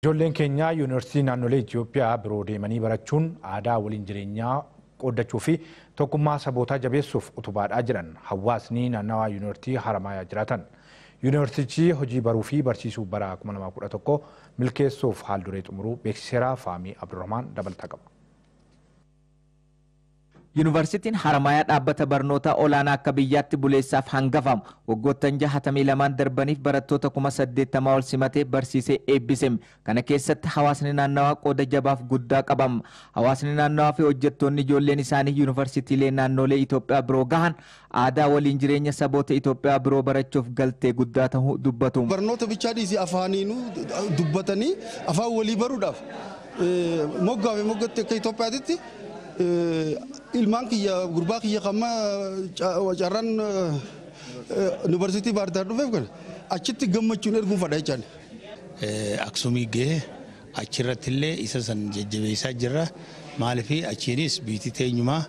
Ijoolleen keenya yuunivarsiitii naannolee Itoophiyaa biroo deemanii barachuun aadaa waliin jireenyaa qooddachuu fi tokkummaa sabootaa jabeessuuf utubaadhaa jiran hawaasni naannawaa yuunivarsiitii Haramayaa jiraatan. Yuunivarsiitichi hojii baruu fi barsiisuu bara 2011 milkeessuuf haal duree xumuruu beeksiseera. Faamii Abdurrahmaan dabalata qaba. Yuunivarsiitiin Haramayaa dhaabbata barnoota olaanaa akka biyyaatti buleessaaf hangafamu waggoottan 62 darbaniif barattoota 80,000 ol simatee barsiisee eebbise. Kana keessatti hawaasni naannawaa qooda jabaaf guddaa qabam. Hawaasni naannawaa fi hojjettoonni ijoolleen isaanii yuunivarsiitiilee naannolee Itoophiyaa biroo gahan aadaa waliin jireenya saboota Itoophiyaa biroo barachuuf galtee guddaa ta'uu dubbatu. Barnoota bichaa dhiisii afaaniinuu dubbatanii afaan walii baruudhaaf moggaa fi moggatti akka Itoophiyaatti ilmaan kiyya gurbaa kiyya qamma carraan yuunivarsiitii Baardaar dhufeef kana achitti gammachuun erguun fadha jechaan. Aksumii gahee achirratti illee isa san jajjabeessaa jirra. Maaliif achiinis biitii teenyumaa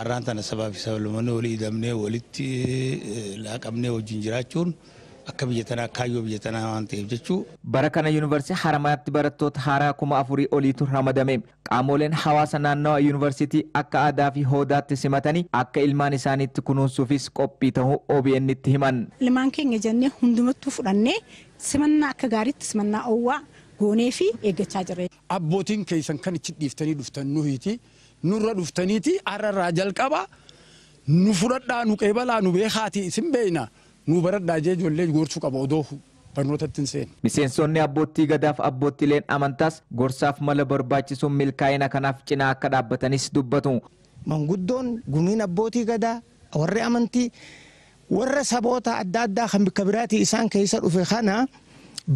har'aan tana sabaa fi sablammoonni walii hidhamnee walitti laaqamnee wajjin jiraachuun akka biyya tanaa kaayyoo biyya tanaa waan ta'eef jechuu. Bara kana yuunivarsiitii Haramayaatti barattoota haaraa 4,000 oliitu ramadame. Qaamoleen hawaasa naannawaa yuunivarsiitii akka aadaa fi hoodaatti simatanii akka ilmaan isaaniitti kunuunsuufis qophii ta'uu OBN itti himan. Ilmaan keenya jennee hundumattuu fudhannee simannaa akka gaariitti simannaa owwaa goonee fi eeggachaa jirra. Abbootiin keessan kan itti dhiiftanii dhuftan nuhiiti nurra dhuftaniiti ararraa jalqaba nu fudhadhaa nu qeebalaa nu beekaati isin beeyna. Nu baradhaa ijoollee gorsuu qaba odoo barnootatti hin seenne. Miseensonni abbootii gadaaf abboottileen amantaas gorsaaf mala barbaachisuun milkaa'ina kanaaf cinaa akka dhaabbatanis dubbatu. Manguddoon gumiin abbootii gadaa warri amantii warra saboota adda addaa kan bakka biraatii isaan keessa dhufe kana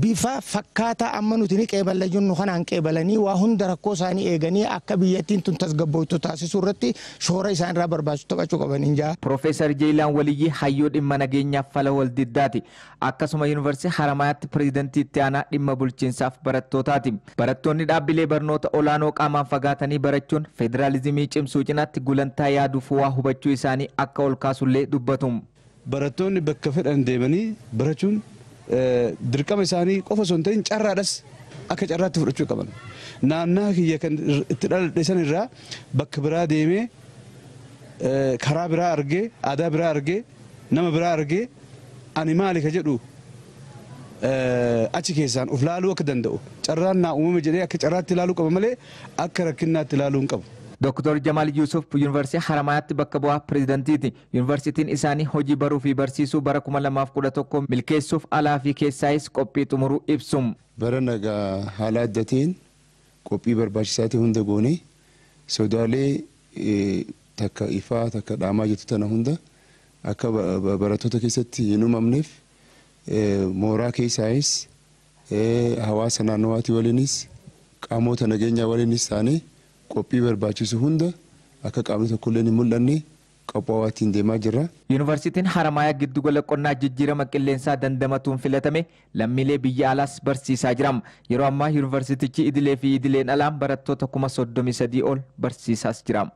bifa fakkaataa amma nuti ni qeeballa jennu kanaan qeebalanii waa hunda rakkoo isaanii eeganii akka biyyattiin tun tasgabbooytu taasisuu irratti shoora isaan irraa barbaachisu taphachuu qabaniin jaa. Profeesar Jeelaan Waliyyii hayyoo dhimma nageenyaaf fala wal diddaati. Akkasuma yuunivarsiitii Haramayaatti pireezidantii itti aanaa dhimma bulchiinsaaf barattootaati. Barattoonni dhaabbilee barnoota olaanoo qaamaan fagaatanii barachuun federaalizimii cimsuu cinaatti gulantaa yaaduuf waa hubachuu isaanii akka ol kaasullee dubbatu. Barattoonni bakka fedhan deemanii barachuun dirqama isaanii qofa osoo hin ta'in carraadhas akka carraatti fudhachuu qaban. Naannaa kiyya kan itti dhaladhe san irraa bakka biraa deemee karaa biraa argee aadaa biraa argee nama biraa argee ani maali ka jedhu achi keessaan of laaluu akka danda'u carraan naa uumame jedhee akka carraatti ilaaluu qaba malee akka rakkinnaatti ilaaluu hin qabu. Dr. Jamal Yusuf yuunivarsiitii Haramayaatti bakka bu'aa pireezidantiiti. Yuunivarsiitiin isaanii hojii baruu fi barsiisuu bara 2011 milkeessuuf alaa fi keessaayis qophii xumuruu ibsu. Bara nagaa haala addatiin qophii barbaachisaa ta'e hunda goone sodaalee takka ifaa takka dhaamaa jettu tana hunda akka barattoota keessatti hin uumamneef mooraa keessaayis hawaasa naannawaatii waliinis qaamota nageenyaa waliinis taanee qophii barbaachisu hunda akka qaamni tokkollee hin mul'anne qophaa'aatiin deemaa jira. Yuunivarsiitiin Haramayaa giddugala qonnaa jijjiirama qilleensaa dandamatuun filatame lammiilee biyya alaas barsiisaa jira. Yeroo ammaa yuunivarsiitichi idilee fi idileen alaan barattoota 33,000 ol barsiisaas jira.